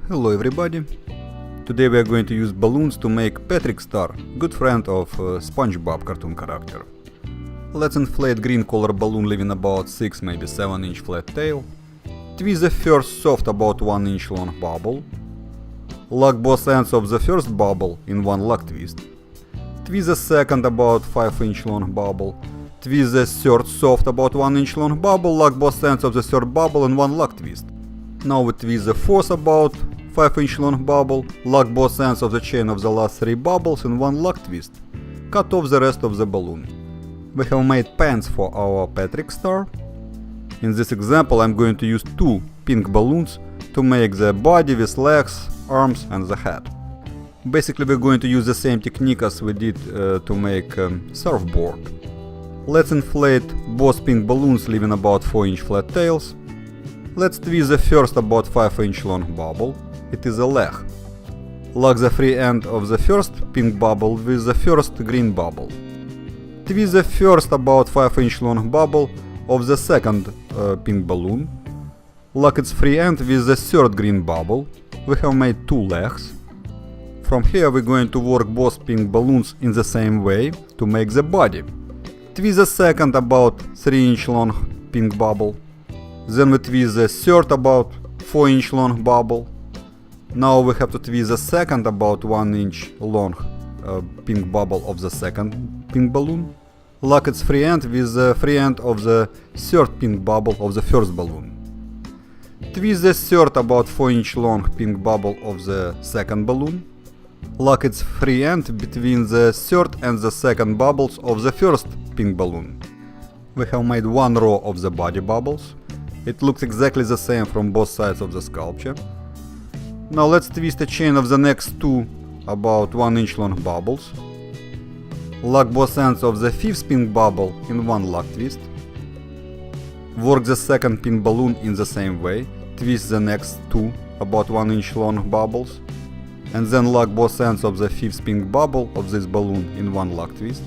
Hello everybody! Today we are going to use balloons to make Patrick Star, good friend of SpongeBob cartoon character. Let's inflate green color balloon leaving about 6 maybe 7 inch flat tail. Twist the first soft about 1 inch long bubble. Lock both ends of the first bubble in one lock twist. Twist the second about 5 inch long bubble. Twist the third soft about 1 inch long bubble. Lock both ends of the third bubble in one lock twist. Now we twist the fourth about 5 inch long bubble, lock both ends of the chain of the last 3 bubbles in one lock twist. Cut off the rest of the balloon. We have made pants for our Patrick Star. In this example I'm going to use 2 pink balloons to make the body with legs, arms and the head. Basically we're going to use the same technique as we did to make surfboard. Let's inflate both pink balloons leaving about 4 inch flat tails. Let's twist the first about 5 inch long bubble. It is a leg. Lock the free end of the first pink bubble with the first green bubble. Twist the first about 5 inch long bubble of the second pink balloon. Lock its free end with the third green bubble. We have made 2 legs. From here we're going to work both pink balloons in the same way to make the body. Twist the second about 3 inch long pink bubble. Then we twist the third about 4 inch long bubble. Now we have to twist the second about 1 inch long pink bubble of the second pink balloon. Lock its free end with the free end of the third pink bubble of the first balloon. Twist the third about 4 inch long pink bubble of the second balloon. Lock its free end between the third and the second bubbles of the first pink balloon. We have made 1 row of the body bubbles. It looks exactly the same from both sides of the sculpture. Now let's twist a chain of the next 2 about 1 inch long bubbles. Lock both ends of the 5th pink bubble in one lock twist. Work the second pink balloon in the same way. Twist the next 2 about 1 inch long bubbles. And then lock both ends of the 5th pink bubble of this balloon in one lock twist.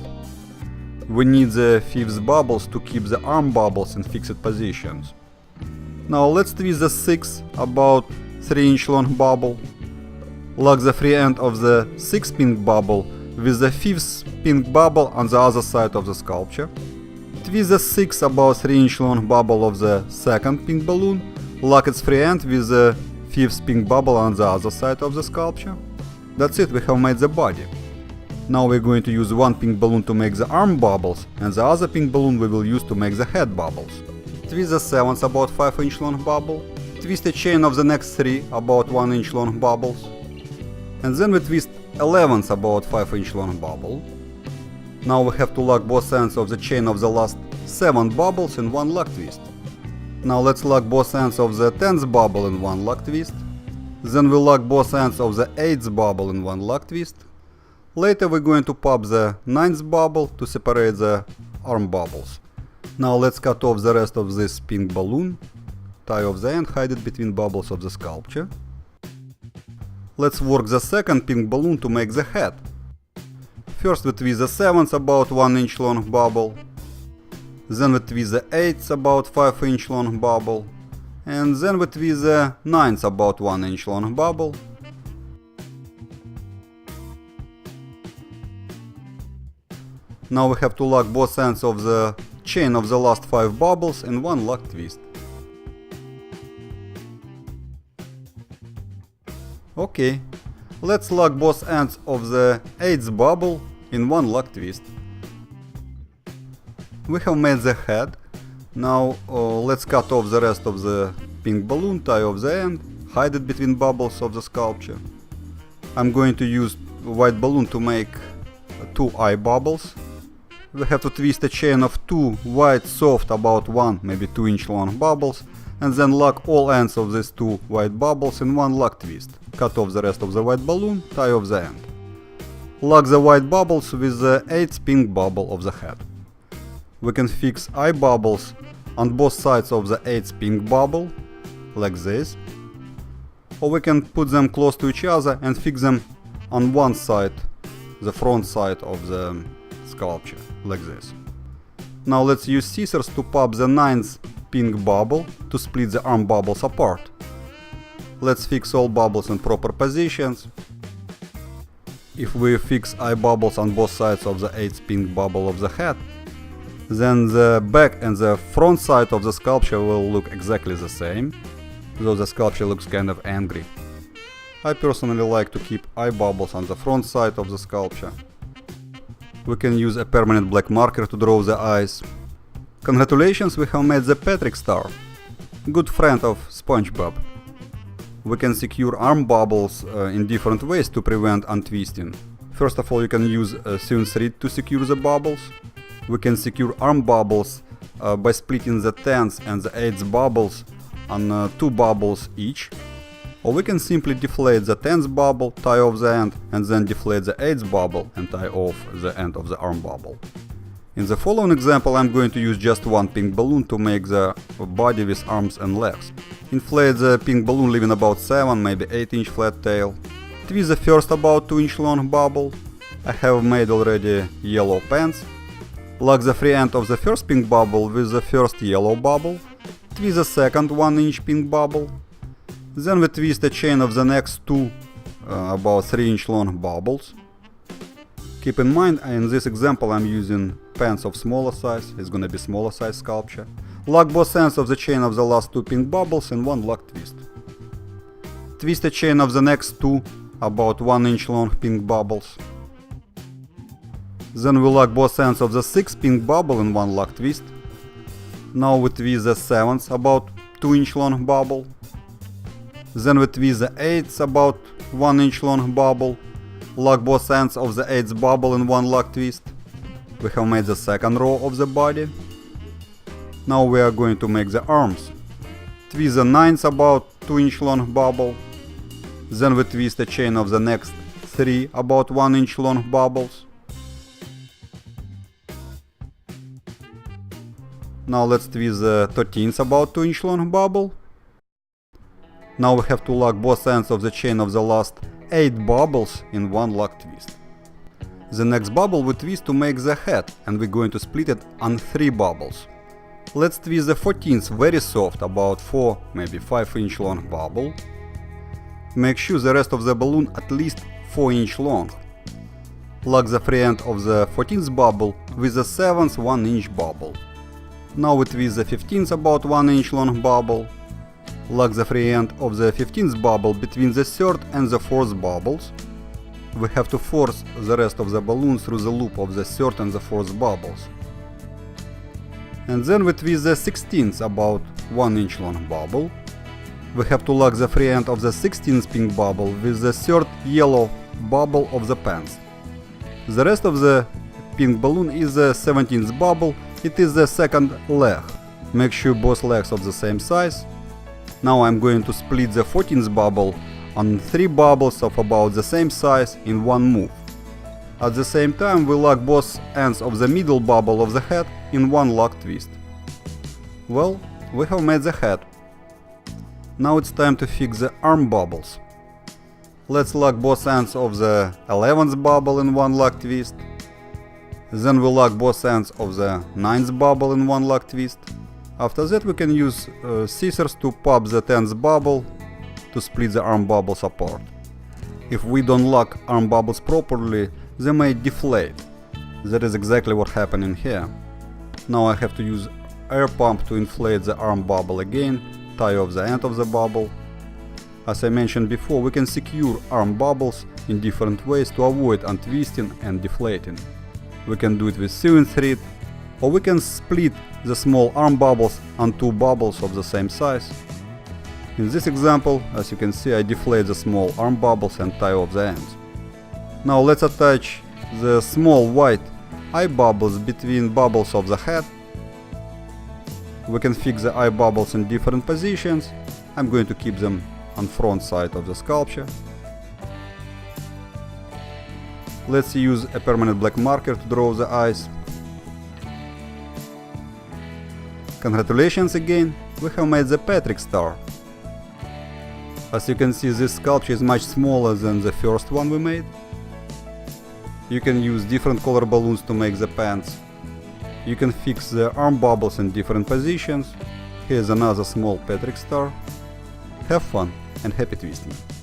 We need the 5th bubbles to keep the arm bubbles in fixed positions. Now let's twist the 6th about 3 inch long bubble. Lock the free end of the 6th pink bubble with the 5th pink bubble on the other side of the sculpture. Twist the 6th about 3 inch long bubble of the second pink balloon. Lock its free end with the 5th pink bubble on the other side of the sculpture. That's it, we have made the body. Now we're going to use 1 pink balloon to make the arm bubbles, and the other pink balloon we will use to make the head bubbles. Twist the 7th about 5 inch long bubble. Twist a chain of the next 3 about 1 inch long bubbles. And then we twist 11th about 5 inch long bubble. Now we have to lock both ends of the chain of the last 7 bubbles in one lock twist. Now let's lock both ends of the 10th bubble in one lock twist. Then we lock both ends of the 8th bubble in one lock twist. Later we're going to pop the 9th bubble to separate the arm bubbles. Now let's cut off the rest of this pink balloon. Tie off the end, hide it between bubbles of the sculpture. Let's work the second pink balloon to make the head. First we twist the 7th about 1 inch long bubble. Then we twist the 8th about 5 inch long bubble. And then we twist the 9th about 1 inch long bubble. Now we have to lock both ends of the chain of the last 5 bubbles in one lock twist. Okay, let's lock both ends of the 8th bubble in one lock twist. We have made the head. Now let's cut off the rest of the pink balloon, tie off the end, hide it between bubbles of the sculpture. I'm going to use white balloon to make 2 eye bubbles. We have to twist a chain of 2 white soft about 1 maybe 2 inch long bubbles and then lock all ends of these 2 white bubbles in one lock twist. Cut off the rest of the white balloon, tie off the end. Lock the white bubbles with the 8th pink bubble of the head. We can fix eye bubbles on both sides of the 8th pink bubble, like this. Or we can put them close to each other and fix them on one side, the front side of the sculpture, like this. Now let's use scissors to pop the 9th pink bubble to split the arm bubbles apart. Let's fix all bubbles in proper positions. If we fix eye bubbles on both sides of the 8th pink bubble of the head, then the back and the front side of the sculpture will look exactly the same, though the sculpture looks kind of angry. I personally like to keep eye bubbles on the front side of the sculpture. We can use a permanent black marker to draw the eyes. Congratulations, we have made the Patrick star, good friend of SpongeBob. We can secure arm bubbles in different ways to prevent untwisting. First of all, you can use a sewn thread to secure the bubbles. We can secure arm bubbles by splitting the 10th and the 8th bubbles on 2 bubbles each. Or we can simply deflate the 10th bubble, tie off the end, and then deflate the 8th bubble and tie off the end of the arm bubble. In the following example, I'm going to use just one pink balloon to make the body with arms and legs. Inflate the pink balloon leaving about 7, maybe 8 inch flat tail. Twist the first about 2 inch long bubble. I have made already yellow pants. Lock the free end of the first pink bubble with the first yellow bubble. Twist the second 1 inch pink bubble. Then we twist the chain of the next 2 about 3 inch long bubbles. Keep in mind, in this example I'm using pants of smaller size, it's gonna be smaller size sculpture. Lock both ends of the chain of the last 2 pink bubbles in one lock twist. Twist the chain of the next 2 about 1 inch long pink bubbles. Then we lock both ends of the 6th pink bubble in one lock twist. Now we twist the 7th about 2 inch long bubble. Then we twist the 8th about 1 inch long bubble. Lock both ends of the 8th bubble in one lock twist. We have made the second row of the body. Now we are going to make the arms. Twist the 9th about 2 inch long bubble. Then we twist the chain of the next 3 about 1 inch long bubbles. Now let's twist the 13th about 2 inch long bubble. Now we have to lock both ends of the chain of the last 8 bubbles in one lock twist. The next bubble we twist to make the head, and we're going to split it on 3 bubbles. Let's twist the 14th very soft, about 4, maybe 5 inch long bubble. Make sure the rest of the balloon at least 4 inch long. Lock the free end of the 14th bubble with the 7th 1 inch bubble. Now we twist the 15th about 1 inch long bubble. Lock the free end of the 15th bubble between the 3rd and the 4th bubbles. We have to force the rest of the balloon through the loop of the 3rd and the 4th bubbles. And then we twist the 16th about 1 inch long bubble. We have to lock the free end of the 16th pink bubble with the 3rd yellow bubble of the pants. The rest of the pink balloon is the 17th bubble, it is the second leg. Make sure both legs of the same size. Now I'm going to split the 14th bubble on 3 bubbles of about the same size in one move. At the same time we lock both ends of the middle bubble of the head in one lock twist. Well, we have made the head. Now it's time to fix the arm bubbles. Let's lock both ends of the 11th bubble in one lock twist. Then we lock both ends of the 9th bubble in one lock twist. After that we can use scissors to pop the 10th bubble to split the arm bubbles apart. If we don't lock arm bubbles properly, they may deflate. That is exactly what happened in here. Now I have to use air pump to inflate the arm bubble again, tie off the end of the bubble. As I mentioned before, we can secure arm bubbles in different ways to avoid untwisting and deflating. We can do it with sewing thread, or we can split the small arm bubbles on 2 bubbles of the same size. In this example, as you can see, I deflate the small arm bubbles and tie off the ends. Now let's attach the small white eye bubbles between bubbles of the head. We can fix the eye bubbles in different positions. I'm going to keep them on front side of the sculpture. Let's use a permanent black marker to draw the eyes. Congratulations again, we have made the Patrick star. As you can see, this sculpture is much smaller than the first one we made. You can use different color balloons to make the pants. You can fix the arm bubbles in different positions. Here's another small Patrick star. Have fun and happy twisting!